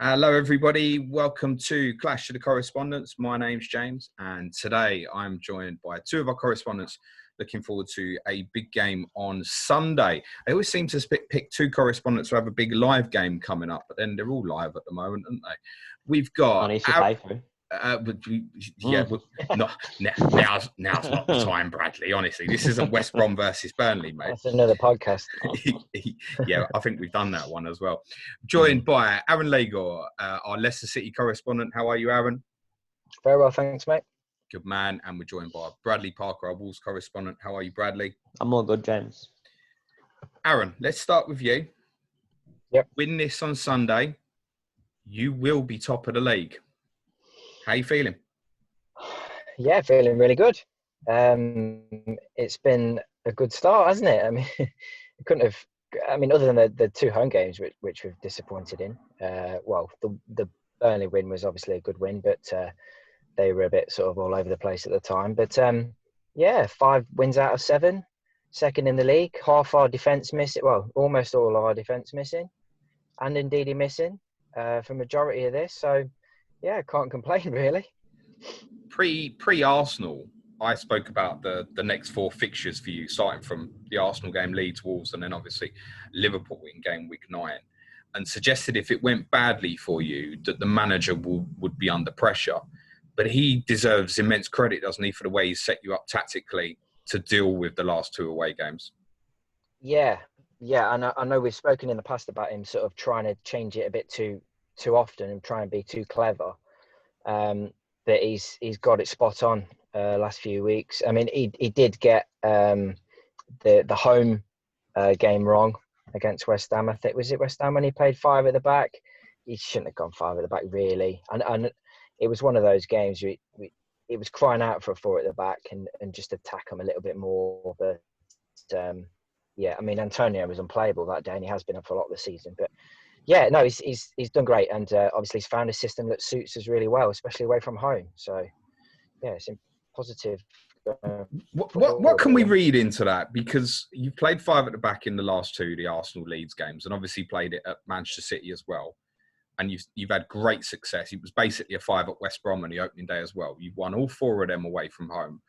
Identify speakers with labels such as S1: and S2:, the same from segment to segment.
S1: Hello, everybody. Welcome to Clash of the Correspondents. My name's James, and today I'm joined by two of our correspondents looking forward to a big game on Sunday. I always seem to pick two correspondents who have a big live game coming up, but then they're all live at the moment, aren't they? We've got... now's not the time, Bradley. Honestly, this isn't West Brom versus Burnley, mate.
S2: That's another podcast.
S1: Yeah, I think we've done that one as well. Joined by Aaron Lagor, our Leicester City correspondent. How are you, Aaron?
S2: Very well, thanks, mate.
S1: Good man. And we're joined by Bradley Parker, our Wolves correspondent. How are you, Bradley?
S3: I'm all good, James.
S1: Aaron, let's start with you.
S2: Yep.
S1: Win this on Sunday, you will be top of the league. How are you feeling?
S2: Yeah, feeling really good. It's been a good start, hasn't it? I mean, it couldn't have. I mean, other than the two home games, which we've disappointed in. The Burnley win was obviously a good win, but they were a bit sort of all over the place at the time. But 5 wins out of 7, second in the league. Half our defence missing. Well, almost all of our defence missing, and indeed missing for majority of this. So. Yeah, can't complain really.
S1: Pre-Arsenal, I spoke about the next 4 fixtures for you, starting from the Arsenal game, Leeds, Wolves, and then obviously Liverpool in game week 9, and suggested if it went badly for you, that the manager would be under pressure. But he deserves immense credit, doesn't he, for the way he set you up tactically to deal with the last 2 away games?
S2: Yeah, and I know we've spoken in the past about him sort of trying to change it a bit too often and try and be too clever, but he's got it spot on last few weeks. I mean, he did get the home game wrong against West Ham. I think, was it West Ham when he played 5 at the back? He shouldn't have gone 5 at the back really, and it was one of those games it was crying out for a 4 at the back and just attack him a little bit more. But I mean, Antonio was unplayable that day, and he has been up for a lot of the season, but. Yeah, no, he's done great, and obviously he's found a system that suits us really well, especially away from home. So, yeah, it's positive.
S1: What can we read into that? Because you've played 5 at the back in the last 2, the Arsenal Leeds games, and obviously played it at Manchester City as well. And you've had great success. It was basically a 5 at West Brom on the opening day as well. You've won all 4 of them away from home.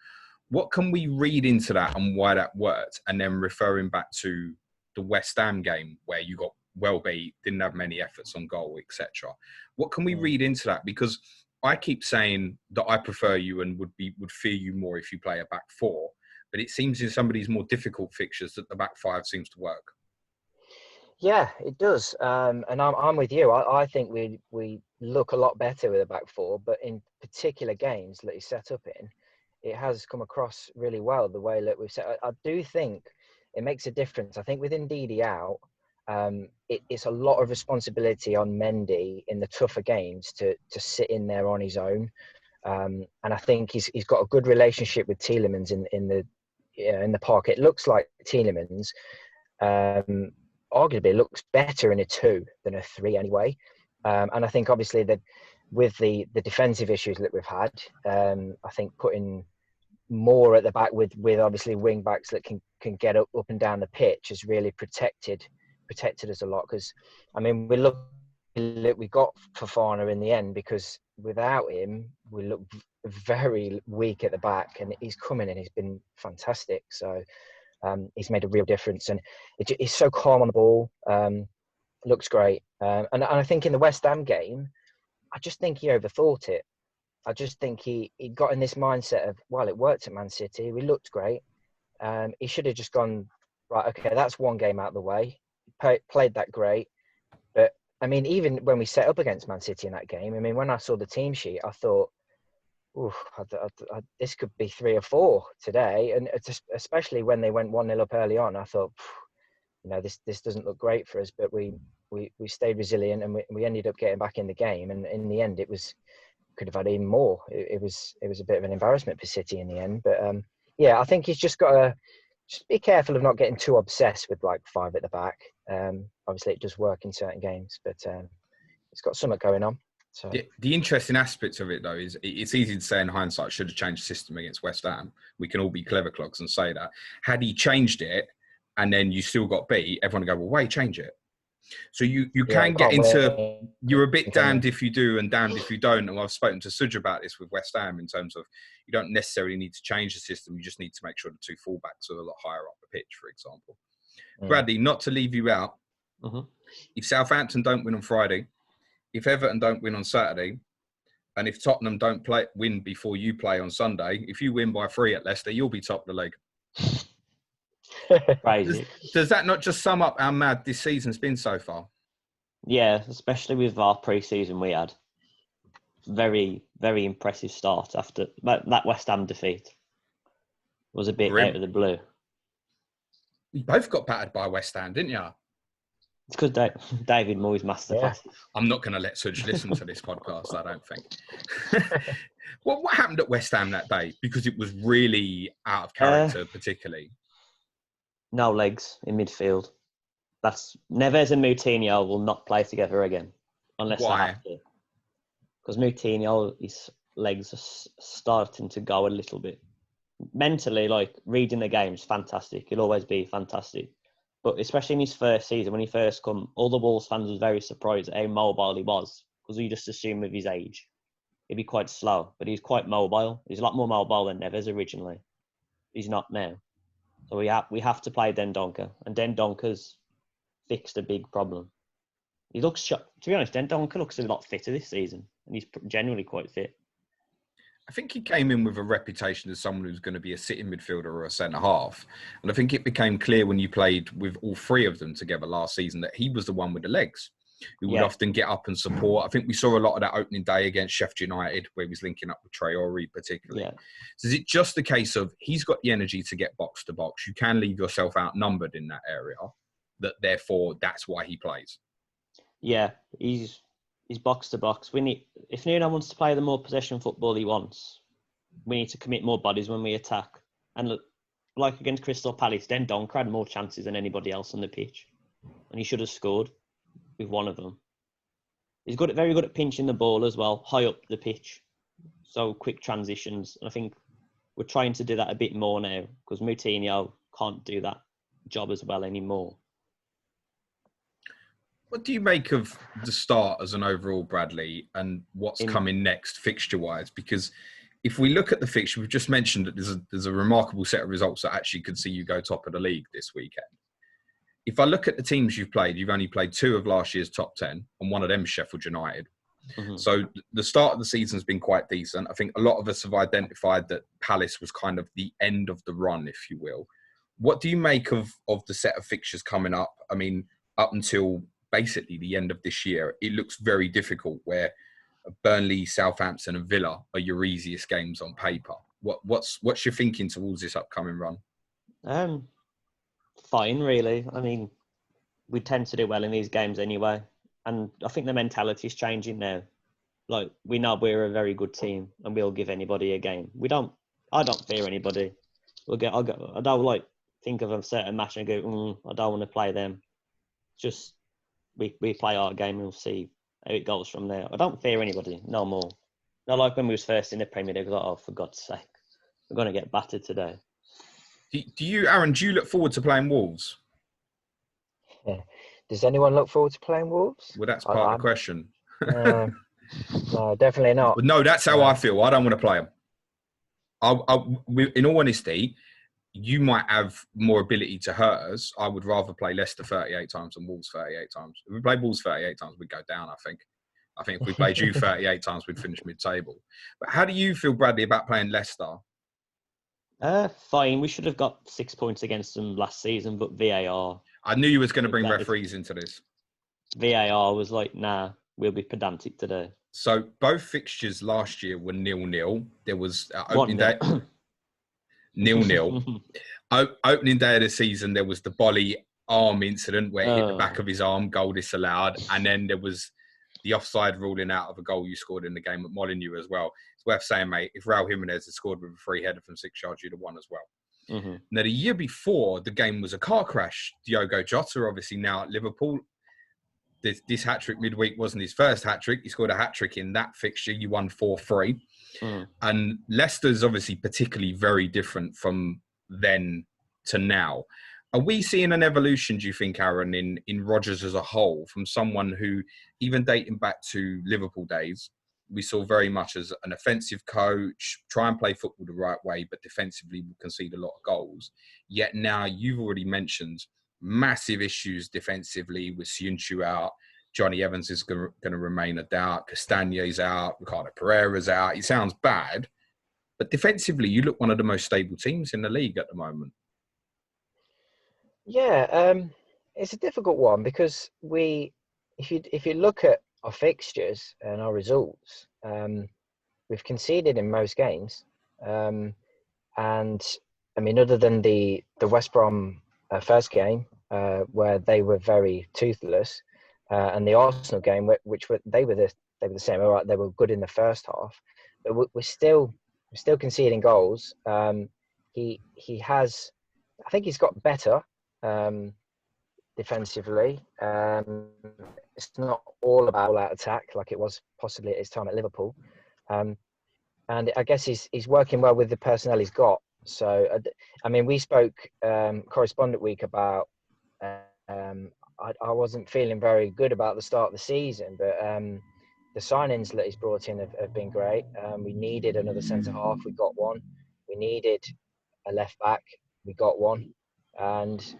S1: What can we read into that and why that worked? And then referring back to the West Ham game where you got well beat, didn't have many efforts on goal, etc. What can we read into that? Because I keep saying that I prefer you and would fear you more if you play a back 4, but it seems in some of these more difficult fixtures that the back 5 seems to work.
S2: Yeah, it does, and I'm with you. I think we look a lot better with a back 4, but in particular games that he's set up in, it has come across really well the way that we've set. I do think it makes a difference. I think with Ndidi out. It's a lot of responsibility on Mendy in the tougher games to sit in there on his own, and I think he's got a good relationship with Tielemans in the park. It looks like Tielemans arguably looks better in a 2 than a 3 anyway, and I think obviously that with the defensive issues that we've had, I think putting more at the back with obviously wing backs that can get up and down the pitch has really protected us a lot, because I mean we got Fofana in the end, because without him we look very weak at the back, and he's come in and he's been fantastic. So he's made a real difference, and he's so calm on the ball, looks great, and I think in the West Ham game I just think he overthought it. I just think he got in this mindset of, well, it worked at Man City, we looked great, he should have just gone, right, okay, that's one game out of the way. Played that great, but I mean, even when we set up against Man City in that game, I mean, when I saw the team sheet, I thought, this could be 3 or 4 today, and especially when they went 1-0 up early on, I thought, this doesn't look great for us. But we stayed resilient, and we ended up getting back in the game, and in the end, could have had even more. It was a bit of an embarrassment for City in the end, but I think he's just got to. Just be careful of not getting too obsessed with like 5 at the back. Obviously, it does work in certain games, but it's got something going on. So
S1: the interesting aspect of it, though, is it's easy to say in hindsight, should have changed the system against West Ham. We can all be clever clogs and say that. Had he changed it and then you still got beat, everyone would go, well, why change it? So you
S2: Yeah,
S1: can get
S2: can't
S1: into,
S2: win,
S1: you're a bit
S2: can you?
S1: damned if you do and damned if you don't. And I've spoken to Suj about this with West Ham in terms of you don't necessarily need to change the system. You just need to make sure the two fullbacks are a lot higher up the pitch, for example. Bradley, not to leave you out, if Southampton don't win on Friday, if Everton don't win on Saturday, and if Tottenham don't win before you play on Sunday, if you win by 3 at Leicester, you'll be top of the league.
S3: Crazy.
S1: Does that not just sum up how mad this season's been so far?
S3: Yeah, especially with our pre-season we had. Very, very impressive start after that West Ham defeat. Was a bit out of the blue.
S1: You both got battered by West Ham, didn't you?
S3: It's because David Moyes masterclass.
S1: Yeah. I'm not going to let Suj listen to this podcast, I don't think. What happened at West Ham that day? Because it was really out of character, particularly.
S3: No legs in midfield. That's Neves and Moutinho will not play together again unless they have to. Because Moutinho, his legs are starting to go a little bit. Mentally, like reading the games, fantastic. He'll always be fantastic. But especially in his first season, when he first come, all the Wolves fans was very surprised at how mobile he was. Because we just assumed with his age, he'd be quite slow. But he's quite mobile. He's a lot more mobile than Neves originally. He's not now. So we have to play Dendoncker. And Dendonker's fixed a big problem. He looks, to be honest, Dendoncker looks a lot fitter this season. And he's generally quite fit.
S1: I think he came in with a reputation as someone who's going to be a sitting midfielder or a centre-half. And I think it became clear when you played with all three of them together last season that he was the one with the legs who would often get up and support. I think we saw a lot of that opening day against Sheffield United where he was linking up with Traore particularly. Yeah. So is it just a case of he's got the energy to get box to box? You can leave yourself outnumbered in that area, that therefore that's why he plays?
S3: Yeah, he's box to box. If Nuno wants to play the more possession football he wants, we need to commit more bodies when we attack. And look, like against Crystal Palace, Dendoncker had more chances than anybody else on the pitch, and he should have scored with one of them. He's very good at pinching the ball as well, high up the pitch, so quick transitions. And I think we're trying to do that a bit more now because Moutinho can't do that job as well anymore.
S1: What do you make of the start as an overall, Bradley, and what's coming next fixture-wise? Because if we look at the fixture, we've just mentioned that there's a remarkable set of results that actually could see you go top of the league this weekend. If I look at the teams you've only played 2 of last year's top 10, and one of them Sheffield United. Mm-hmm. So the start of the season has been quite decent. I think a lot of us have identified that Palace was kind of the end of the run, if you will. What do you make of the set of fixtures coming up? I mean, up until basically the end of this year, it looks very difficult where Burnley, Southampton and Villa are your easiest games on paper. What's your thinking towards this upcoming run?
S3: Fine, really. I mean, we tend to do well in these games anyway. And I think the mentality is changing now. Like, we know we're a very good team and we'll give anybody a game. I don't fear anybody. I don't like think of a certain match and go, I don't want to play them. Just, we play our game and we'll see how it goes from there. I don't fear anybody, no more. Not like when we was first in the Premier League, like, oh, for God's sake, we're going to get battered today.
S1: Do you, Aaron, do you look forward to playing Wolves?
S2: Yeah. Does anyone look forward to playing Wolves?
S1: Well, that's part of the question.
S2: No, definitely not.
S1: Well, no, that's how I feel. I don't want to play them. In all honesty, you might have more ability to hurt us. I would rather play Leicester 38 times than Wolves 38 times. If we played Wolves 38 times, we'd go down, I think. I think if we played you 38 times, we'd finish mid-table. But how do you feel, Bradley, about playing Leicester?
S3: Fine. We should have got 6 points against them last season, but VAR...
S1: I knew you was going to bring referees into this.
S3: VAR was like, nah, we'll be pedantic today.
S1: So both fixtures last year were 0-0. There was opening day... 0-0. Opening day of the season, there was the Bolly arm incident where it hit the back of his arm, goal disallowed. And then there was the offside ruling out of a goal you scored in the game at Molineux as well. It's worth saying, mate, if Raul Jimenez had scored with a free header from 6 yards, you'd have won as well. Mm-hmm. Now, the year before, the game was a car crash. Diogo Jota, obviously now at Liverpool. This hat-trick midweek wasn't his first hat-trick. He scored a hat-trick in that fixture. You won 4-3. Mm. And Leicester's obviously particularly very different from then to now. Are we seeing an evolution, do you think, Aaron, in Rodgers as a whole, from someone who, even dating back to Liverpool days, we saw very much as an offensive coach, try and play football the right way, but defensively will concede a lot of goals. Yet now you've already mentioned massive issues defensively with C.O.T.C out. Johnny Evans is going to remain a doubt. Castagne's out. Ricardo Pereira's out. He sounds bad. But defensively, you look one of the most stable teams in the league at the moment.
S2: Yeah, it's a difficult one because if you look at our fixtures and our results, we've conceded in most games, and I mean, other than the West Brom first game where they were very toothless, and the Arsenal game which they were the same. All right, they were good in the first half, but we're still conceding goals. He has, I think he's got better. Defensively, it's not all about all-out attack like it was possibly at his time at Liverpool, and I guess he's working well with the personnel he's got. So, I mean, we spoke correspondent week about. I wasn't feeling very good about the start of the season, but the signings that he's brought in have been great. We needed another centre half, we got one. We needed a left back, we got one. And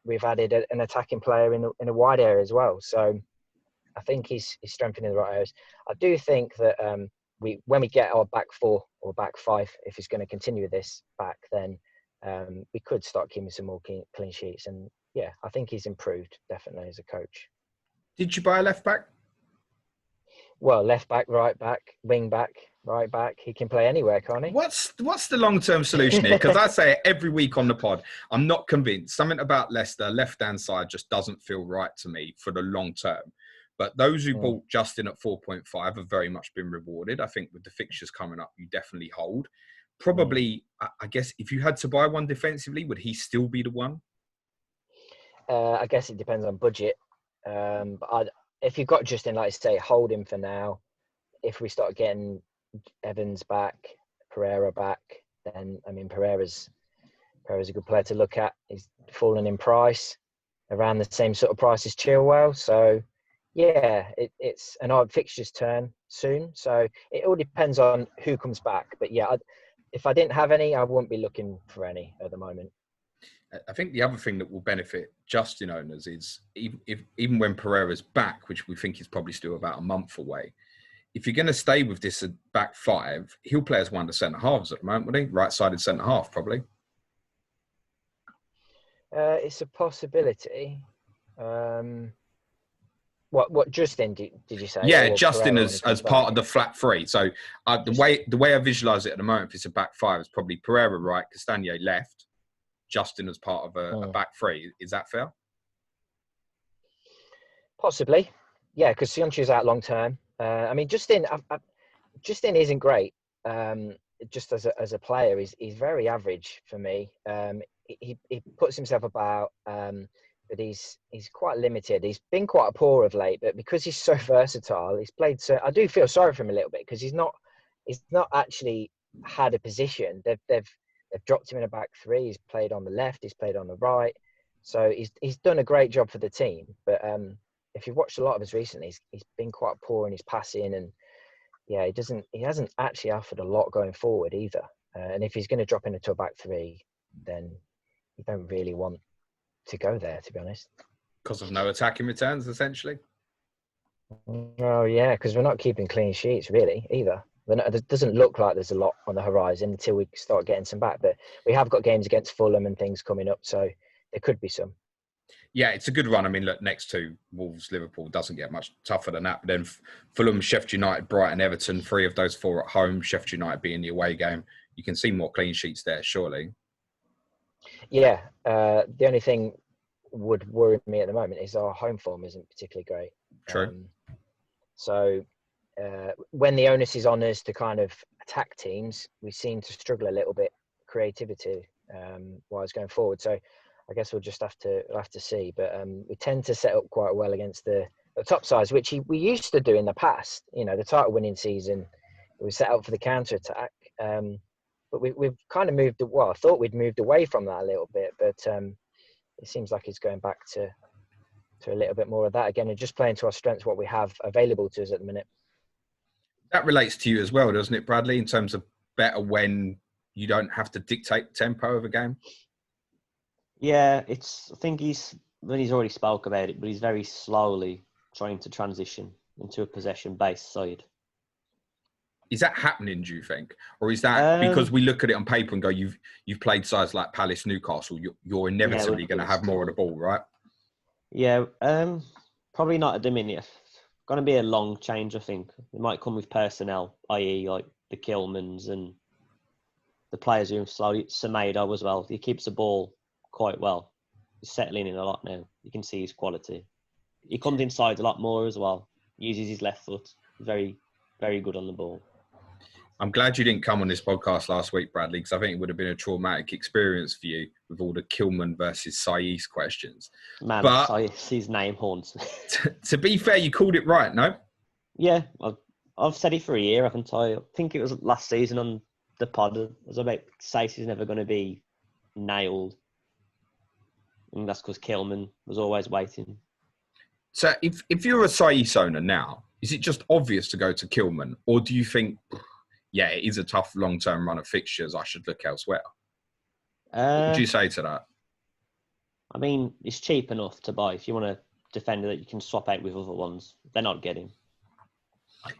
S2: we've added an attacking player in a wide area as well. So I think he's strengthening the right areas. I do think that when we get our back four or back five, if he's going to continue with this back, then we could start keeping some more clean sheets. And yeah, I think he's improved definitely as a coach.
S1: Did you buy a left back?
S2: Well, left back, right back, wing back, right back. He can play anywhere, can't he?
S1: What's the long-term solution here? Because I say it every week on the pod. I'm not convinced. Something about Leicester, left-hand side, just doesn't feel right to me for the long term. But those who bought Justin at 4.5 have very much been rewarded. I think with the fixtures coming up, you definitely hold. Probably, I guess, if you had to buy one defensively, would he still be the one?
S2: I guess it depends on budget. But if you've got Justin, like I say, hold him for now. If we start getting Evans back, Pereira back, then I mean Pereira's a good player to look at. He's fallen in price, around the same sort of price as Chilwell. So yeah, it's an odd fixtures turn soon. So it all depends on who comes back. But yeah, if I didn't have any, I wouldn't be looking for any at the moment.
S1: I think the other thing that will benefit Justin owners is even when Pereira's back, which we think is probably still about a month away, if you're going to stay with this back five, he'll play as one of the centre halves at the moment, wouldn't he? Right-sided centre half, probably.
S2: It's a possibility. What Justin did you say?
S1: Yeah, Justin as part of the flat three. So the way I visualise it at the moment, if it's a back five, it's probably Pereira right, Castagne left, Justin as part of a back three. Is that fair?
S2: Possibly, yeah, because C.O.T.C's out long term. I mean, Justin isn't great. Just as a player, he's very average for me. He puts himself about, but he's quite limited. He's been quite poor of late, but because he's so versatile, he's played. So I do feel sorry for him a little bit because he's not actually had a position. They've dropped him in a back three. He's played on the left. He's played on the right. So he's done a great job for the team. But if you've watched a lot of us recently, he's been quite poor in his passing, and yeah, he hasn't actually offered a lot going forward either. And if he's going to drop into a back three, then you don't really want to go there, to be honest.
S1: Because of no attacking returns, essentially.
S2: Oh yeah, because we're not keeping clean sheets really either. It doesn't look like there's a lot on the horizon until we start getting some back. But we have got games against Fulham and things coming up, so there could be some.
S1: Yeah, it's a good run. I mean, look, next to Wolves, Liverpool doesn't get much tougher than that. But then Fulham, Sheffield United, Brighton, Everton, 3 of those 4 at home. Sheffield United being the away game. You can see more clean sheets there, surely.
S2: Yeah, the only thing would worry me at the moment is our home form isn't particularly great.
S1: True.
S2: So when the onus is on us to kind of attack teams, we seem to struggle a little bit creativity wise going forward. So I guess we'll just have to see. But we tend to set up quite well against the top sides, which we used to do in the past. You know, the title winning season, we set up for the counter attack. But we've kind of moved. Well, I thought we'd moved away from that a little bit, but it seems like he's going back to a little bit more of that again, and just playing to our strengths, what we have available to us at the minute.
S1: That relates to you as well, doesn't it, Bradley, in terms of better when you don't have to dictate the tempo of a game?
S3: Yeah, I think he's already spoke about it, but he's very slowly trying to transition into a possession-based side.
S1: Is that happening, do you think? Or is that because we look at it on paper and go, you've played sides like Palace, Newcastle, you're inevitably going to have more of the ball, right?
S3: Yeah, probably not at the minute. Going to be a long change, I think. It might come with personnel, i.e. like the Kilmans and the players who slowly, Semedo as well. He keeps the ball quite well. He's settling in a lot now. You can see his quality. He comes inside a lot more as well. Uses his left foot. Very, very good on the ball.
S1: I'm glad you didn't come on this podcast last week, Bradley, because I think it would have been a traumatic experience for you with all the Kilman versus C.O.T.C questions.
S3: Man,
S1: but
S3: C.O.T.C's name haunts me.
S1: To be fair, you called it right, no?
S3: Yeah, I've said it for a year, haven't I? I think it was last season on the pod. I was about C.O.T.C's never going to be nailed. And that's because Kilman was always waiting.
S1: So if you're a C.O.T.C owner now, is it just obvious to go to Kilman? Or do you think, yeah, it is a tough long-term run of fixtures, I should look elsewhere? What would you say to that?
S3: I mean, it's cheap enough to buy. If you want a defender that you can swap out with other ones, they're not getting.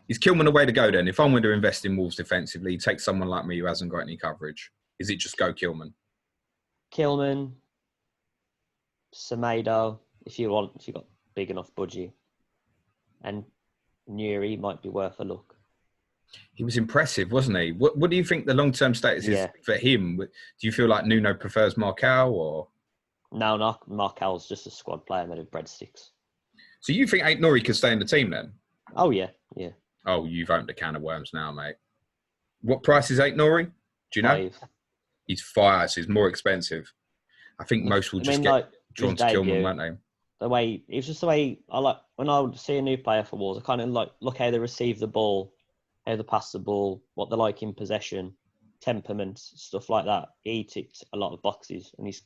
S1: Is Kilman the way to go then? If I'm going to invest in Wolves defensively, take someone like me who hasn't got any coverage. Is it just go Kilman?
S3: Kilman, Semedo, if you've got big enough budget. And Nuri might be worth a look.
S1: He was impressive, wasn't he? What do you think the long-term status is for him? Do you feel like Nuno prefers Marcal or?
S3: No, Marcal's just a squad player made of breadsticks.
S1: So you think Aït-Nouri could stay in the team then?
S3: Oh, yeah.
S1: Oh, you've opened a can of worms now, mate. What price is Aït-Nouri? Do you know?
S3: 5.
S1: He's 5, so he's more expensive. I think most will just get drawn to Kilman, won't they?
S3: It's just the way I like when I would see a new player for Wolves. I kind of like look how they receive the ball, how they pass the ball, what they're like in possession, temperament, stuff like that. He ticked a lot of boxes, and his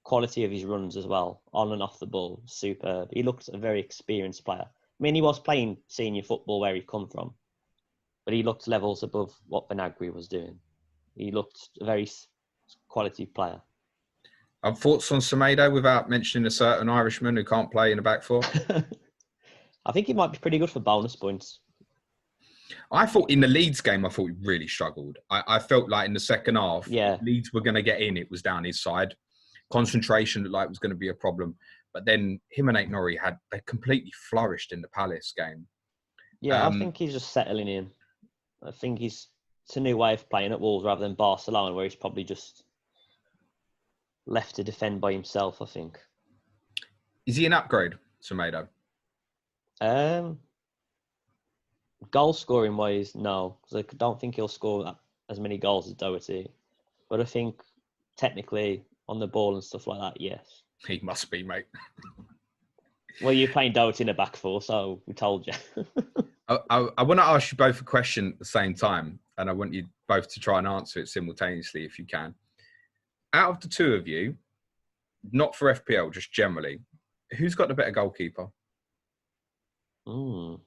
S3: quality of his runs as well, on and off the ball, superb. He looked a very experienced player. I mean, he was playing senior football where he come from, but he looked levels above what Benagri was doing. He looked a very quality player.
S1: Thoughts on Semedo without mentioning a certain Irishman who can't play in the back four?
S3: I think he might be pretty good for bonus points.
S1: I thought in the Leeds game, I thought he really struggled. I felt like in the second half, Leeds were going to get in. It was down his side. Concentration looked like it was going to be a problem. But then him and Aït-Nouri they completely flourished in the Palace game.
S3: Yeah, I think he's just settling in. I think it's a new way of playing at Wolves rather than Barcelona, where he's probably just left to defend by himself, I think.
S1: Is he an upgrade, Semedo?
S3: Goal scoring wise, no. Because I don't think he'll score as many goals as Doherty. But I think technically on the ball and stuff like that, yes.
S1: He must be, mate.
S3: Well, you're playing Doherty in a back four, so we told you.
S1: I want to ask you both a question at the same time, and I want you both to try and answer it simultaneously if you can. Out of the two of you, not for FPL, just generally, who's got the better goalkeeper?
S3: Mm.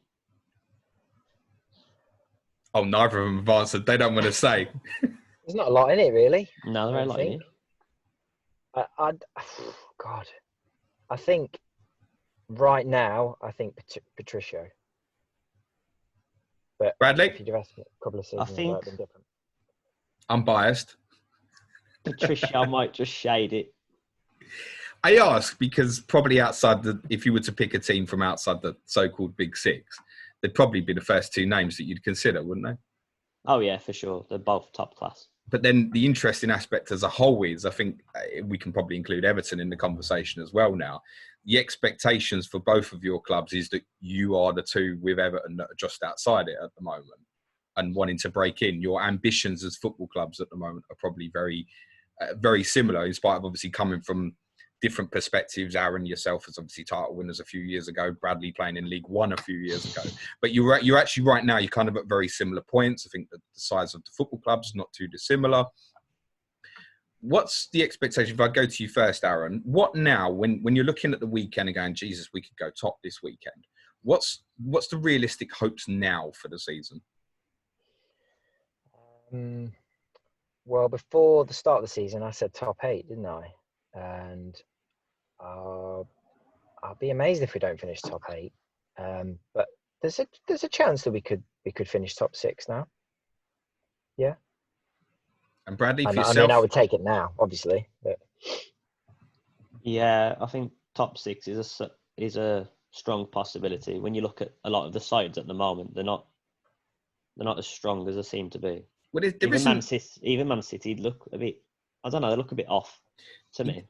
S1: Oh, neither of them have answered. They don't want to say.
S2: There's not a lot in it, really.
S3: No, there ain't a lot in it.
S2: God. I think right now, Patricio. But
S1: Bradley?
S2: if you'd asked me a couple of seasons, it might have been different.
S1: I'm biased.
S3: Patricio might just shade it.
S1: I ask because probably if you were to pick a team from outside the so-called Big Six, they'd probably be the first two names that you'd consider, wouldn't they?
S3: Oh, yeah, for sure. They're both top class.
S1: But then the interesting aspect as a whole is, I think we can probably include Everton in the conversation as well now. The expectations for both of your clubs is that you are the two with Everton that are just outside it at the moment and wanting to break in. Your ambitions as football clubs at the moment are probably very, very similar, in spite of obviously coming from different perspectives. Aaron, yourself, as obviously title winners a few years ago. Bradley playing in League One a few years ago. But you're actually right now, you're kind of at very similar points. I think that the size of the football clubs is not too dissimilar. what's the expectation? If I go to you first, Aaron, what now when you're looking at the weekend and going, Jesus, we could go top this weekend? What's the realistic hopes now for the season?
S2: Well, before the start of the season, I said top 8, didn't I? And I'll be amazed if we don't finish top 8. But there's a chance that we could finish top 6 now. Yeah.
S1: And Bradley, for
S2: I
S1: yourself?
S2: mean, I would take it now, obviously. But...
S3: Yeah, I think top 6 is a strong possibility. When you look at a lot of the sides at the moment, they're not as strong as they seem to be.
S1: Well,
S3: even Man City look a bit. I don't know. They look a bit off to me.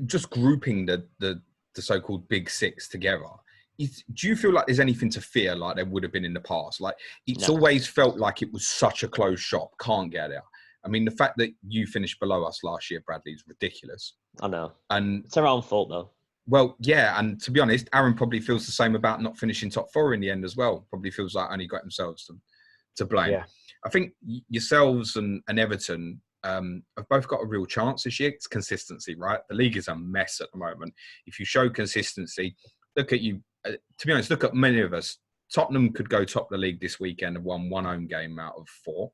S1: Just grouping the so-called Big Six together. Do you feel like there's anything to fear like there would have been in the past? Like it's always felt like it was such a closed shop, can't get out. I mean, the fact that you finished below us last year, Bradley, is ridiculous.
S3: I know.
S1: And
S3: it's our own fault, though.
S1: Well, yeah, and to be honest, Aaron probably feels the same about not finishing top 4 in the end as well. Probably feels like only got themselves to blame.
S2: Yeah.
S1: I think yourselves and Everton have both got a real chance this year. It's consistency, right? The league is a mess at the moment. If you show consistency, look at you. To be honest, look at many of us. Tottenham could go top the league this weekend and won 1 home game out of 4.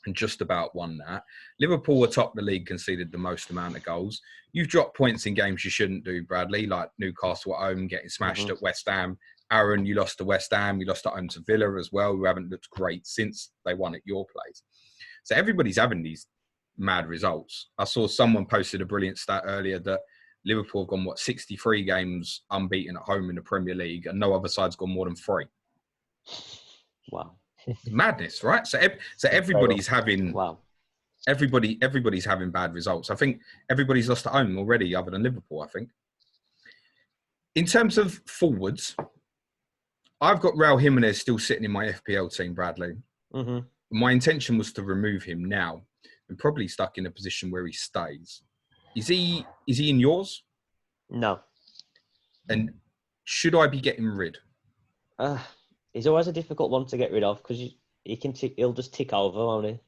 S1: And just about won that. Liverpool were top the league, conceded the most amount of goals. You've dropped points in games you shouldn't do, Bradley, like Newcastle at home, getting smashed at West Ham. Aaron, you lost to West Ham. You lost at home to Villa as well, who haven't looked great since they won at your place. So everybody's having these mad results. I saw someone posted a brilliant stat earlier that Liverpool have gone, 63 games unbeaten at home in the Premier League, and no other side's gone more than 3.
S3: Wow.
S1: Madness, right? So everybody's having everybody's having bad results. I think everybody's lost at home already, other than Liverpool. I think. In terms of forwards, I've got Raul Jimenez still sitting in my FPL team, Bradley.
S3: Mm-hmm.
S1: My intention was to remove him now, and probably stuck in a position where he stays. Is he in yours?
S3: No.
S1: And should I be getting rid?
S3: He's always a difficult one to get rid of because he'll just tick over, won't he?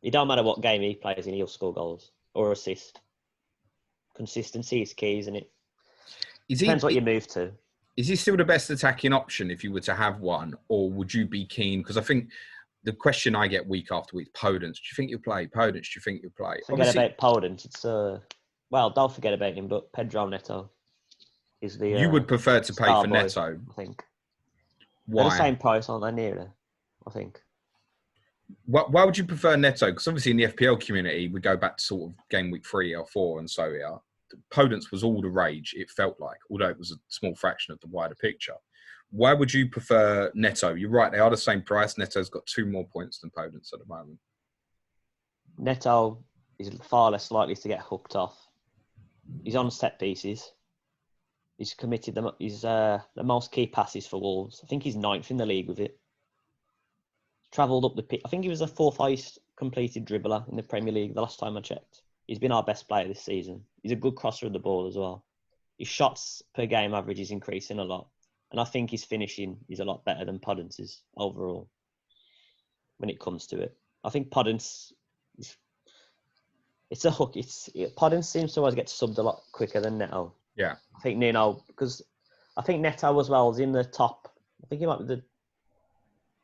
S3: It don't matter what game he plays in, he'll score goals or assist. Consistency is key, isn't it? Depends what you move to.
S1: Is he still the best attacking option if you were to have one, or would you be keen? Because I think the question I get week after week, Podence, do you think you'll play? Podence, do you think you'll play?
S3: Forget about Podence. It's don't forget about him, but Pedro Neto is the.
S1: You would prefer to pay for Neto,
S3: I think.
S1: Why?
S3: They're the same price, aren't they, nearer? I think.
S1: Why would you prefer Neto? Because obviously in the FPL community, we go back to sort of game week 3 or 4 and so yeah. Podence was all the rage, it felt like, although it was a small fraction of the wider picture. Why would you prefer Neto? You're right, they are the same price. Neto's got 2 more points than Podence at the moment.
S3: Neto is far less likely to get hooked off. He's on set pieces. He's committed the most key passes for Wolves. I think he's 9th in the league with it. Travelled up the pitch. I think he was the 4th highest completed dribbler in the Premier League the last time I checked. He's been our best player this season. He's a good crosser of the ball as well. His shots per game average is increasing a lot. And I think his finishing is a lot better than Podence's overall when it comes to it. I think Podence, it's a hook. Podence seems to always get subbed a lot quicker than Neto.
S1: Yeah.
S3: I think Neto, because I think Neto as well is in the top. I think he might be the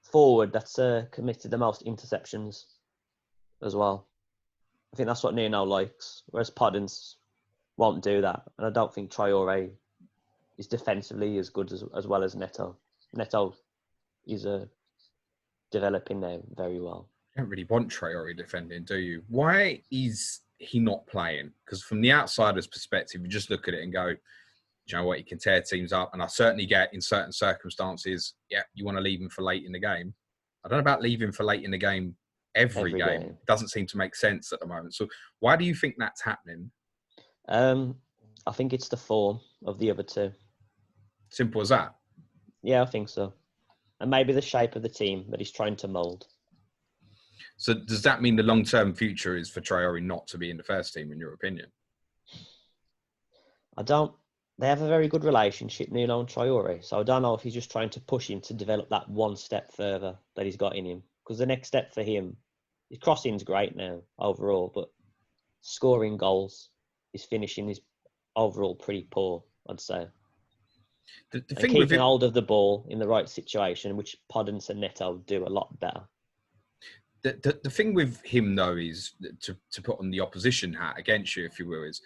S3: forward that's committed the most interceptions as well. I think that's what Neto likes, whereas Podence won't do that. And I don't think Traore is defensively as good as well as Neto. Neto is developing there very well.
S1: You don't really want Traore defending, do you? Why is he not playing? Because from the outsider's perspective, you just look at it and go, you know what, he can tear teams up. And I certainly get in certain circumstances, yeah, you want to leave him for late in the game. I don't know about leaving for late in the game every game. It doesn't seem to make sense at the moment. So why do you think that's happening?
S3: I think it's the form of the other two.
S1: Simple as that?
S3: Yeah, I think so. And maybe the shape of the team that he's trying to mould.
S1: So does that mean the long-term future is for Traore not to be in the first team, in your opinion?
S3: They have a very good relationship, Nuno and Traore. So I don't know if he's just trying to push him to develop that one step further that he's got in him. Because the next step for him, his crossing's great now overall, but scoring goals. His finishing is overall pretty poor, I'd say.
S1: The
S3: And
S1: thing with
S3: keeping
S1: it,
S3: hold of the ball in the right situation, which Podence and Neto do a lot better.
S1: the thing with him though is to put on the opposition hat against you, if you will, is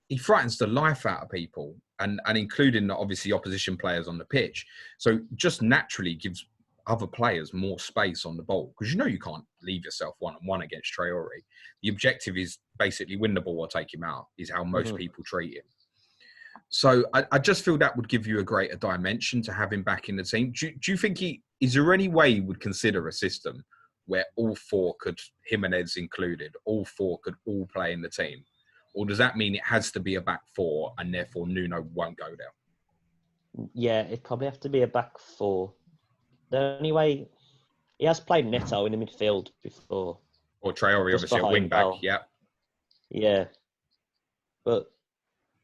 S1: he frightens the life out of people, and including obviously opposition players on the pitch. So just naturally gives other players more space on the ball, because you can't leave yourself one-on-one against Traore. The objective is basically win the ball or take him out, is how most people treat him. So I just feel that would give you a greater dimension to have him back in the team. Do you think is there any way he would consider a system where all four could, Jimenez included, all four could all play in the team? Or does that mean it has to be a back four and therefore Nuno won't go there?
S3: Yeah, it'd probably have to be a back four. The only way... He has played Neto in the midfield before.
S1: Or Traore,
S3: Just
S1: obviously, a
S3: behind
S1: wing back,
S3: goal.
S1: yeah.
S3: Yeah. But,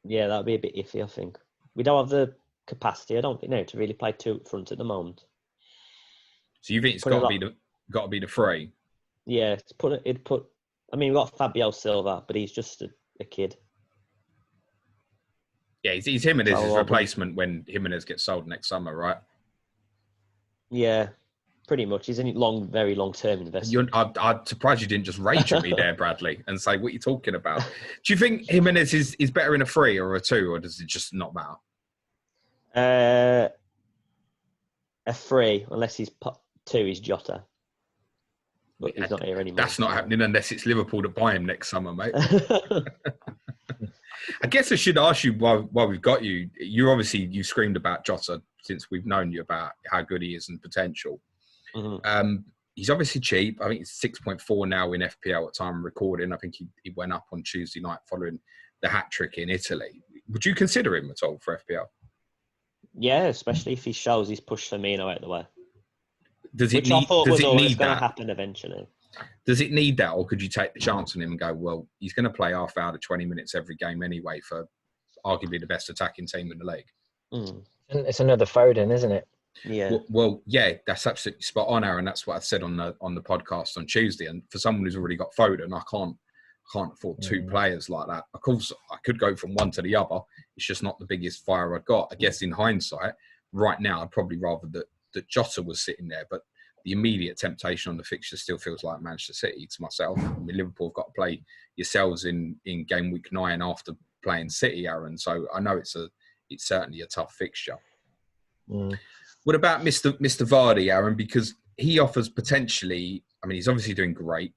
S3: yeah, that would be a bit iffy, I think. We don't have the capacity, I don't think, to really play two up front at the moment.
S1: So you think it's got to be the three?
S3: Yeah, I mean, we've got Fabio Silva, but he's just a kid.
S1: Yeah, he's Jimenez's replacement when Jimenez gets sold next summer, right?
S3: Yeah, pretty much. He's a very long-term investment.
S1: I'm surprised you didn't just rage at me there, Bradley, and say, what are you talking about? Do you think Jimenez is better in a 3 or a 2, or does it just not matter?
S3: A 3, unless he's 2 is Jota. But he's not here anymore.
S1: That's not happening unless it's Liverpool that buy him next summer, mate. I guess I should ask you while we've got you. You've screamed about Jota since we've known you about how good he is and potential. Mm-hmm. He's obviously cheap. I think it's 6.4 now in FPL at time of recording. I think he went up on Tuesday night following the hat-trick in Italy. Would you consider him at all for FPL?
S3: Yeah, especially if he shows he's pushed Firmino out the way.
S1: I thought was always
S3: going to happen eventually.
S1: Does it need that, or could you take the chance on him and go, well, he's going to play half hour to 20 minutes every game anyway for arguably the best attacking team in the league?
S2: Mm. It's another Foden, isn't it?
S3: Yeah.
S1: Well, yeah, that's absolutely spot on, Aaron. That's what I said on the podcast on Tuesday. And for someone who's already got Foden, I can't afford two players like that. Of course, I could go from one to the other. It's just not the biggest fire I've got. I guess in hindsight, right now, I'd probably rather that Jota was sitting there, but the immediate temptation on the fixture still feels like Manchester City to myself. I mean, Liverpool have got to play yourselves in game week 9 after playing City, Aaron. So I know it's certainly a tough fixture. Mm. What about Mr. Vardy, Aaron? Because he offers potentially, I mean, he's obviously doing great.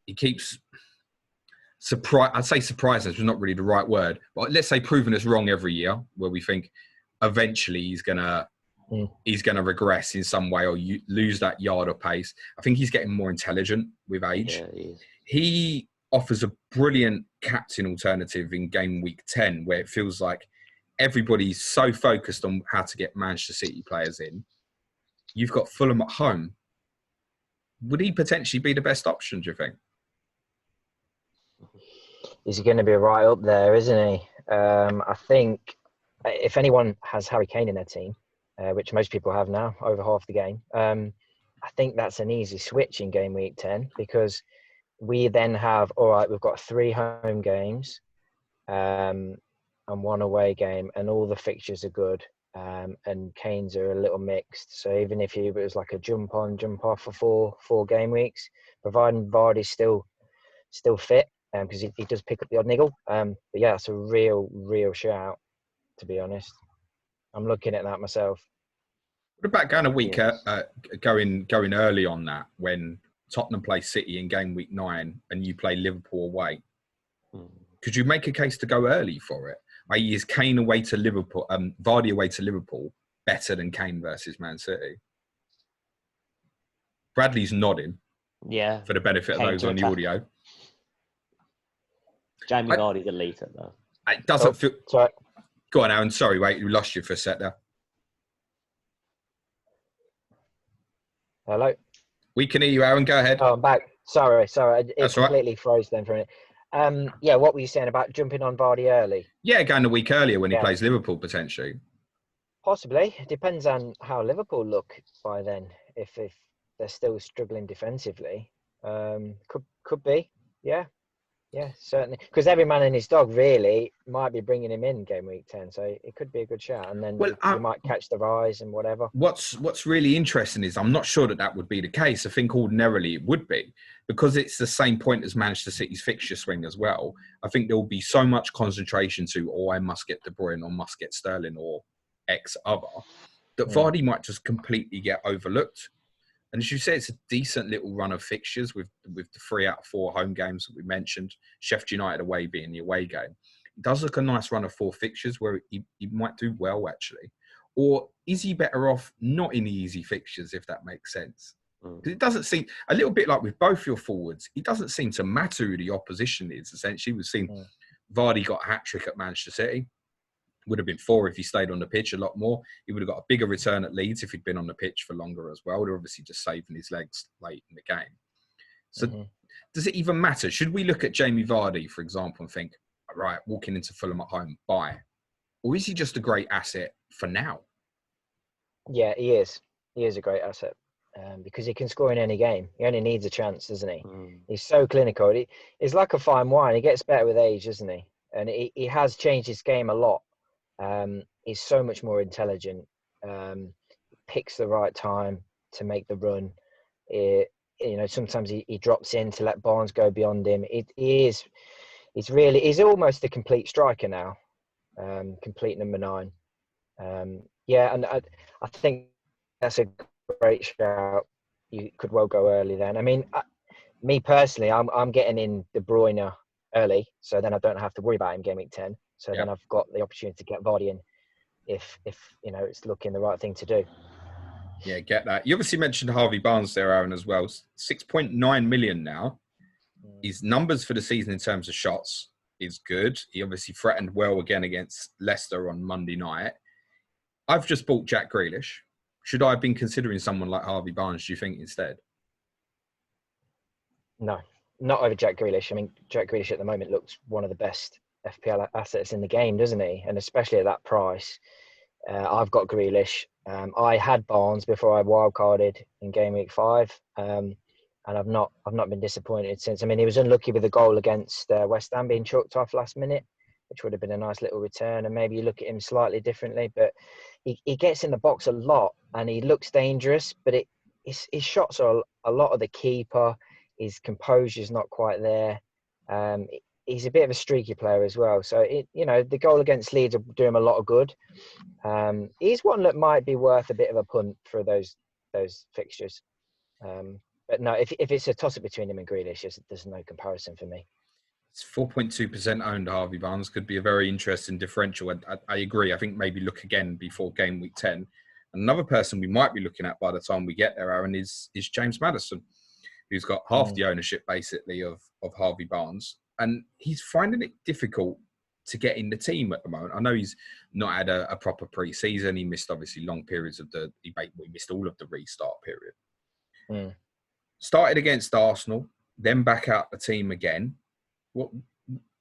S1: He keeps I'd say surprising is not really the right word, but let's say proving us wrong every year, where we think eventually he's gonna regress in some way or lose that yard of pace. I think he's getting more intelligent with age. Yeah, he offers a brilliant captain alternative in game week 10, where it feels like everybody's so focused on how to get Manchester City players in. You've got Fulham at home. Would he potentially be the best option, do you think?
S2: He's going to be right up there, isn't he? I think if anyone has Harry Kane in their team, which most people have now, over half the game, I think that's an easy switch in game week 10, because we then have, all right, we've got 3 home games and 1 away game, and all the fixtures are good, and Kane's are a little mixed. So even if it was like a jump on, jump off for four game weeks, providing Vardy's still fit, because he does pick up the odd niggle. But yeah, it's a real shout, to be honest. I'm looking at that myself.
S1: What about going a week going early on that, when Tottenham play City in game week 9 and you play Liverpool away? Could you make a case to go early for it? Is Kane away to Liverpool, Vardy away to Liverpool, better than Kane versus Man City? Bradley's nodding.
S3: Yeah.
S1: For the benefit of those on the audio.
S3: Jamie Vardy's elite at that.
S1: It doesn't feel...
S2: Sorry.
S1: Go on, Aaron. Sorry, wait. We lost you for a sec there.
S2: Hello?
S1: We can hear you, Aaron. Go ahead.
S2: Oh, I'm back. Sorry. It completely
S1: right.
S2: froze then for a minute. Yeah, what were you saying about jumping on Vardy early?
S1: Yeah, going a week earlier when he plays Liverpool, potentially.
S2: Possibly. It depends on how Liverpool look by then. If they're still struggling defensively, could be. Yeah. Yeah, certainly. Because every man and his dog really might be bringing him in game week 10. So it could be a good shout. And then
S1: Well,
S2: you might catch the rise and whatever.
S1: What's really interesting is I'm not sure that would be the case. I think ordinarily it would be, because it's the same point as Manchester City's fixture swing as well. I think there will be so much concentration to, I must get De Bruyne or must get Sterling or X other, that Vardy might just completely get overlooked. And as you say, it's a decent little run of fixtures with the 3 out of 4 home games that we mentioned, Sheffield United away being the away game. It does look a nice run of 4 fixtures where he might do well, actually. Or is he better off not in the easy fixtures, if that makes sense? Because it doesn't seem, a little bit like with both your forwards, it doesn't seem to matter who the opposition is, essentially. We've seen Vardy got a hat-trick at Manchester City. Would have been 4 if he stayed on the pitch a lot more. He would have got a bigger return at Leeds if he'd been on the pitch for longer as well. They're obviously just saving his legs late in the game. So does it even matter? Should we look at Jamie Vardy, for example, and think, right, walking into Fulham at home, buy? Or is he just a great asset for now?
S2: Yeah, he is. He is a great asset because he can score in any game. He only needs a chance, doesn't he? He's so clinical. He's like a fine wine. He gets better with age, doesn't he? And he has changed his game a lot. He's so much more intelligent. Picks the right time to make the run. Sometimes he drops in to let Barnes go beyond him. He's almost a complete striker now. Complete number 9. And I think that's a great shout. You could well go early then. I mean, me personally, I'm getting in De Bruyne early, so then I don't have to worry about him game week 10. So then I've got the opportunity to get Vardy in if it's looking the right thing to do.
S1: Yeah, get that. You obviously mentioned Harvey Barnes there, Aaron, as well. 6.9 million now. His numbers for the season in terms of shots is good. He obviously threatened well again against Leicester on Monday night. I've just bought Jack Grealish. Should I have been considering someone like Harvey Barnes, do you think, instead?
S2: No, not over Jack Grealish. I mean, Jack Grealish at the moment looks one of the best FPL assets in the game, doesn't he? And especially at that price. I've got Grealish. I had Barnes before I wildcarded in game week 5. And I've not been disappointed since. I mean, he was unlucky with a goal against West Ham being chalked off last minute, which would have been a nice little return. And maybe you look at him slightly differently, but he gets in the box a lot and he looks dangerous, but his shots are a lot of the keeper. His composure's not quite there. He's a bit of a streaky player as well. So, the goal against Leeds will do him a lot of good. He's one that might be worth a bit of a punt for those fixtures. But no, if it's a toss-up between him and Grealish, there's no comparison for me.
S1: It's 4.2% owned, Harvey Barnes. Could be a very interesting differential. I agree. I think maybe look again before game week 10. Another person we might be looking at by the time we get there, Aaron, is James Maddison, who's got half the ownership, basically, of Harvey Barnes. And he's finding it difficult to get in the team at the moment. I know he's not had a proper pre-season. He missed, obviously, long periods of he missed all of the restart period. Started against Arsenal, then back out the team again.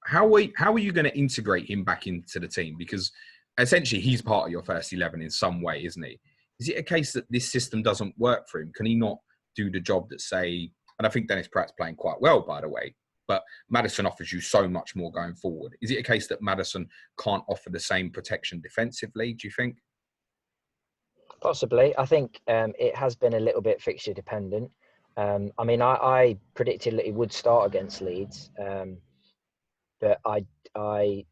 S1: How are you going to integrate him back into the team? Because essentially he's part of your first 11 in some way, isn't he? Is it a case that this system doesn't work for him? Can he not do the job that, say, and I think Dennis Pratt's playing quite well, by the way, but Madison offers you so much more going forward. Is it a case that Madison can't offer the same protection defensively, do you think?
S2: Possibly. I think it has been a little bit fixture dependent. I mean, I predicted that he would start against Leeds, but I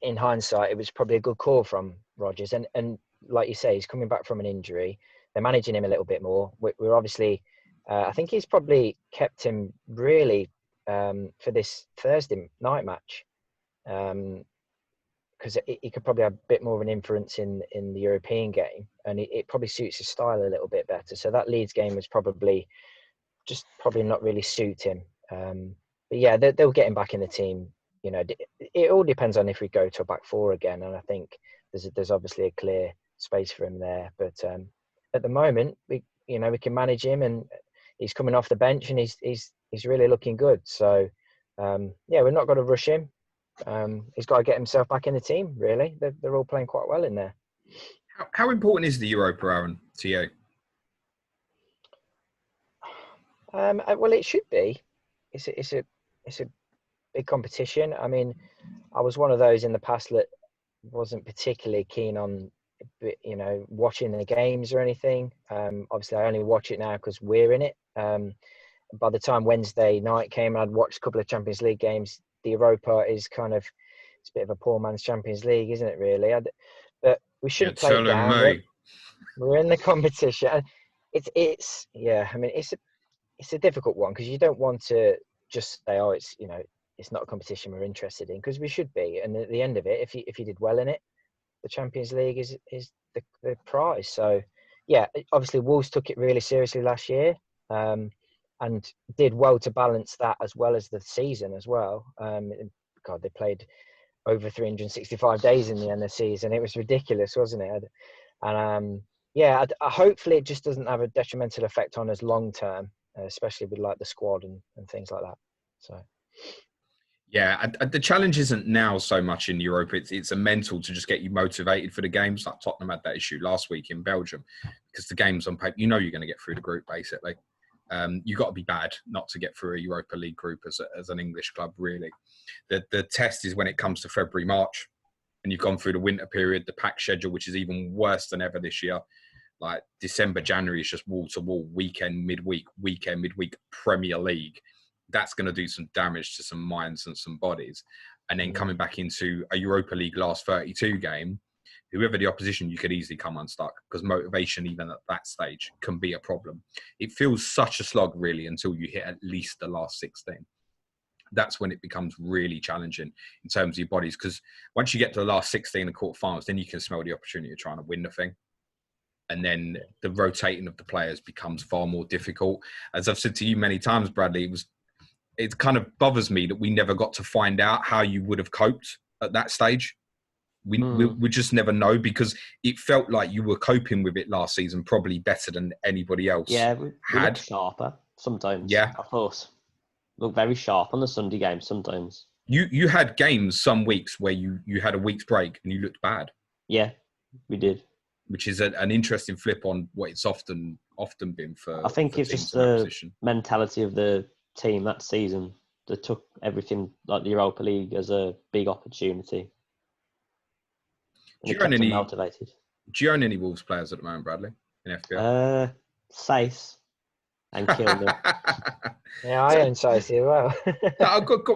S2: in hindsight, it was probably a good call from Rodgers. And like you say, he's coming back from an injury. They're managing him a little bit more. We're obviously, I think he's probably kept him really for this Thursday night match, because he could probably have a bit more of an influence in the European game, and it probably suits his style a little bit better. So that Leeds game was probably not really suit him. But yeah, they'll get him back in the team. It all depends on if we go to a back 4 again, and I think there's obviously a clear space for him there. But at the moment, we can manage him, and he's coming off the bench, and he's really looking good. So we're not going to rush him. He's got to get himself back in the team. Really, they're all playing quite well in there.
S1: How important is the Europa, Aaron, to you?
S2: Well, it should be. It's a big competition. I mean, I was one of those in the past that wasn't particularly keen on, watching the games or anything. Obviously, I only watch it now because we're in it. By the time Wednesday night came, I'd watched a couple of Champions League games. The Europa is it's a bit of a poor man's Champions League, isn't it, really? But we shouldn't play it down. We're in the competition. It's a difficult one because you don't want to just say, oh, it's not a competition we're interested in, because we should be. And at the end of it, if you did well in it, the Champions League is the prize. So, yeah, obviously Wolves took it really seriously last year, and did well to balance that as well as the season as well. God, they played over 365 days in the end of the season. It was ridiculous, wasn't it? And hopefully it just doesn't have a detrimental effect on us long term, especially with like the squad and things like that. So.
S1: Yeah, the challenge isn't now so much in Europe. It's a mental to just get you motivated for the games. Like Tottenham had that issue last week in Belgium, because the games on paper, you're going to get through the group basically. You've got to be bad not to get through a Europa League group as an English club, really. The test is when it comes to February, March, and you've gone through the winter period, the packed schedule, which is even worse than ever this year. Like December, January is just wall to wall, weekend, midweek, Premier League. That's going to do some damage to some minds and some bodies. And then coming back into a Europa League last 32 game, whoever the opposition, you could easily come unstuck, because motivation, even at that stage, can be a problem. It feels such a slog, really, until you hit at least the last 16. That's when it becomes really challenging in terms of your bodies, because once you get to the last 16 and quarterfinals, then you can smell the opportunity of trying to win the thing. And then the rotating of the players becomes far more difficult. As I've said to you many times, Bradley, it kind of bothers me that we never got to find out how you would have coped at that stage. We just never know, because it felt like you were coping with it last season probably better than anybody else.
S3: Yeah, we looked sharper sometimes.
S1: Yeah,
S3: of course. Look very sharp on the Sunday game sometimes.
S1: You had games some weeks where you had a week's break and you looked bad.
S3: Yeah, we did.
S1: Which is an interesting flip on what it's often been for.
S3: I think it's just the mentality of the team that season that took everything like the Europa League as a big opportunity.
S1: Do you own any
S3: motivated?
S1: Do you own any Wolves players at the moment, Bradley, in FPL?
S3: C.O.T.C and Kilman.
S2: Yeah, I own C.O.T.C as well.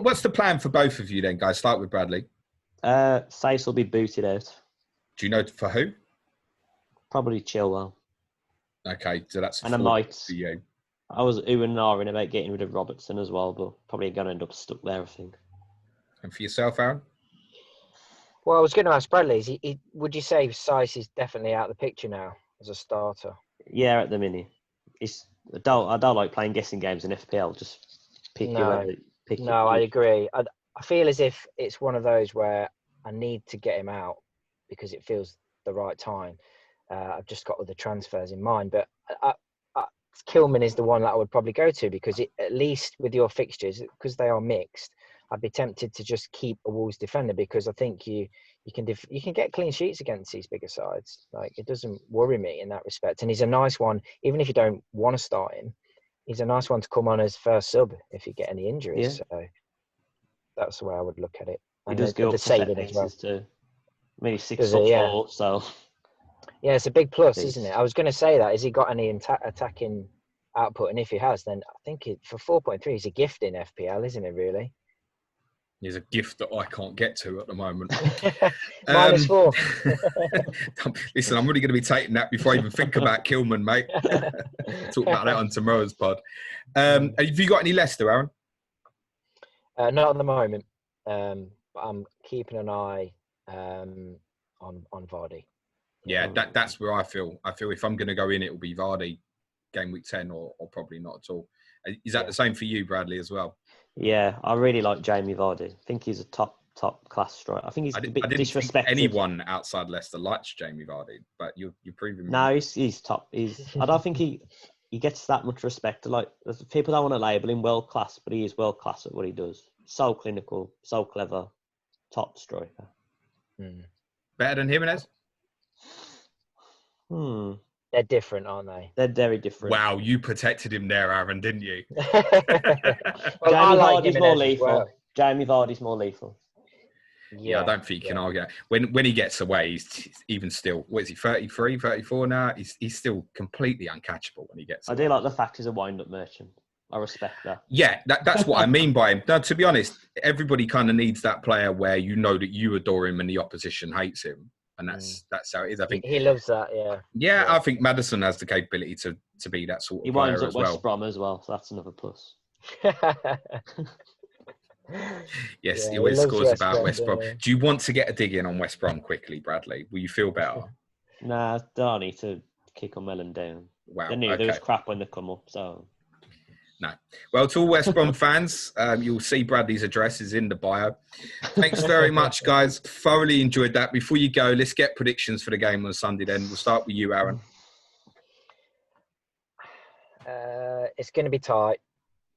S1: What's the plan for both of you then, guys? Start with Bradley.
S3: C.O.T.C will be booted out.
S1: Do you know for who?
S3: Probably Chilwell.
S1: Okay, so that's
S3: and I might.
S1: For you.
S3: I was oohing and ahhing about getting rid of Robertson as well, but probably going to end up stuck there, I think.
S1: And for yourself, Aaron?
S2: Well, I was going to ask Bradley, would you say C.O.T.C is definitely out of the picture now as a starter?
S3: Yeah, at the minute. I don't like playing guessing games in FPL. Just pick
S2: No, I agree. I feel as if it's one of those where I need to get him out because it feels the right time. I've just got other transfers in mind, but Kilman is the one that I would probably go to, because at least with your fixtures, because they are mixed, I'd be tempted to just keep a Wolves defender, because I think you can get clean sheets against these bigger sides. Like, it doesn't worry me in that respect, and he's a nice one. Even if you don't want to start him, he's a nice one to come on as first sub if you get any injuries. Yeah. So that's the way I would look at it.
S3: And he does go up for set pieces too. I mean, he's 6'4", so.
S2: Yeah, it's a big plus, isn't it? I was going to say that. Has he got any attacking output? And if he has, then I think for 4.3, he's a gift in FPL, isn't it, really?
S1: He's a gift that I can't get to at the moment.
S2: -4.
S1: Listen, I'm really going to be taking that before I even think about Kilman, mate. Talk about that on tomorrow's pod. Have you got any Leicester, Aaron?
S2: Not at the moment. But I'm keeping an eye on Vardy.
S1: Yeah, that's where I feel. I feel if I'm going to go in, it will be Vardy, game week 10, or probably not at all. Is that the same for you, Bradley, as well?
S3: Yeah, I really like Jamie Vardy. I think he's a top class striker. I think he's a bit disrespected.
S1: Think anyone outside Leicester likes Jamie Vardy, but you're proving me.
S3: No, he's top. I don't think he gets that much respect. Like, people don't want to label him world class, but he is world class at what he does. So clinical, so clever, top striker.
S1: Better than Jimenez?
S2: They're different, aren't they?
S3: They're very different.
S1: Wow, you protected him there, Aaron, didn't you?
S2: Well, I like Jimenez more lethal. Well.
S3: Jamie Vardy's more lethal.
S1: Yeah, I don't think you can argue. When he gets away, he's even still, what is he, 33, 34 now? He's still completely uncatchable when he gets away.
S3: I do like the fact he's a wind-up merchant. I respect that.
S1: Yeah, that's what I mean by him. Now, to be honest, everybody kind of needs that player where you know that you adore him and the opposition hates him. And that's how it is. I think
S2: he loves that,
S1: Yeah, I think Madison has the capability to be that sort of player as well.
S3: He winds up West Brom as well, so that's another plus.
S1: Yes, he always scores about West Brom. Do you want to get a dig in on West Brom quickly, Bradley? Will you feel better?
S3: Nah, I don't need to kick on Melon down.
S1: Wow,
S3: they knew there was crap when they come up, so...
S1: No. Well, to all West Brom fans, you'll see Bradley's address is in the bio. Thanks very much, guys. Thoroughly enjoyed that. Before you go, let's get predictions for the game on Sunday then. We'll start with you, Aaron.
S2: It's going to be tight,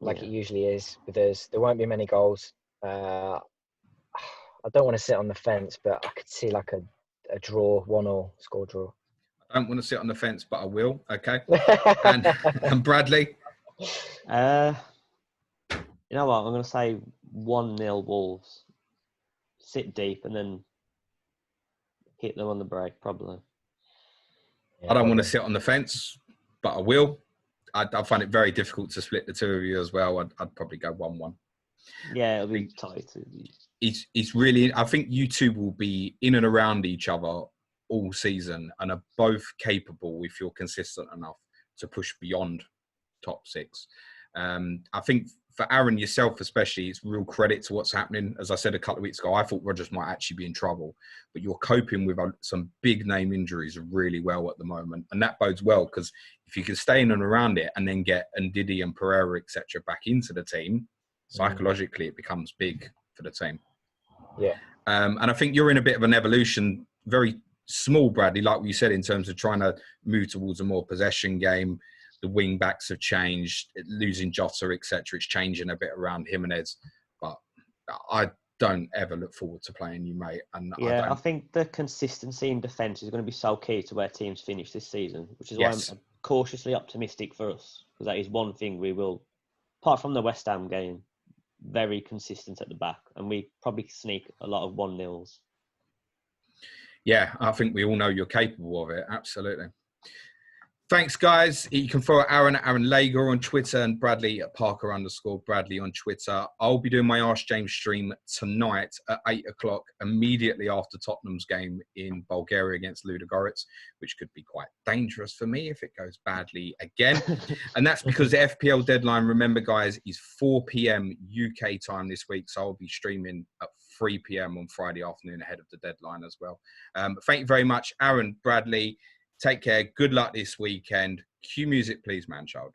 S2: like it usually is with us. There won't be many goals. I don't want to sit on the fence, but I could see like a draw, 1-1 score draw.
S1: I don't want to sit on the fence, but I will. Okay. And Bradley?
S3: You know what? I'm going to say 1-0 Wolves. Sit deep and then hit them on the break, probably.
S1: Yeah, I don't want to sit on the fence, but I will. I find it very difficult to split the two of you as well. I'd probably go 1-1.
S3: Yeah, it'll be tight.
S1: It's really. I think you two will be in and around each other all season and are both capable, if you're consistent enough, to push beyond top 6. I think for Aaron, yourself especially, it's real credit to what's happening. As I said a couple of weeks ago, I thought Rodgers might actually be in trouble, but you're coping with some big name injuries really well at the moment. And that bodes well because if you can stay in and around it and then get Ndidi and Pereira, etc., back into the team, psychologically it becomes big for the team.
S2: Yeah.
S1: And I think you're in a bit of an evolution, very small, Bradley, like you said, in terms of trying to move towards a more possession game. The wing backs have changed, losing Jota, etc. It's changing a bit around Jimenez, but I don't ever look forward to playing you, mate. And
S3: yeah, I think the consistency in defence is going to be so key to where teams finish this season, which is why I'm cautiously optimistic for us, because that is one thing we will, apart from the West Ham game, very consistent at the back, and we probably sneak a lot of 1-0s.
S1: Yeah, I think we all know you're capable of it. Absolutely. Thanks, guys. You can follow Aaron at Aaron Lagor on Twitter and Bradley at Parker_Bradley on Twitter. I'll be doing my Ask James stream tonight at 8 o'clock, immediately after Tottenham's game in Bulgaria against Ludogorets, which could be quite dangerous for me if it goes badly again. And that's because the FPL deadline, remember, guys, is 4 p.m. UK time this week. So I'll be streaming at 3 p.m. on Friday afternoon ahead of the deadline as well. Thank you very much, Aaron, Bradley. Take care. Good luck this weekend. Cue music, please, man child.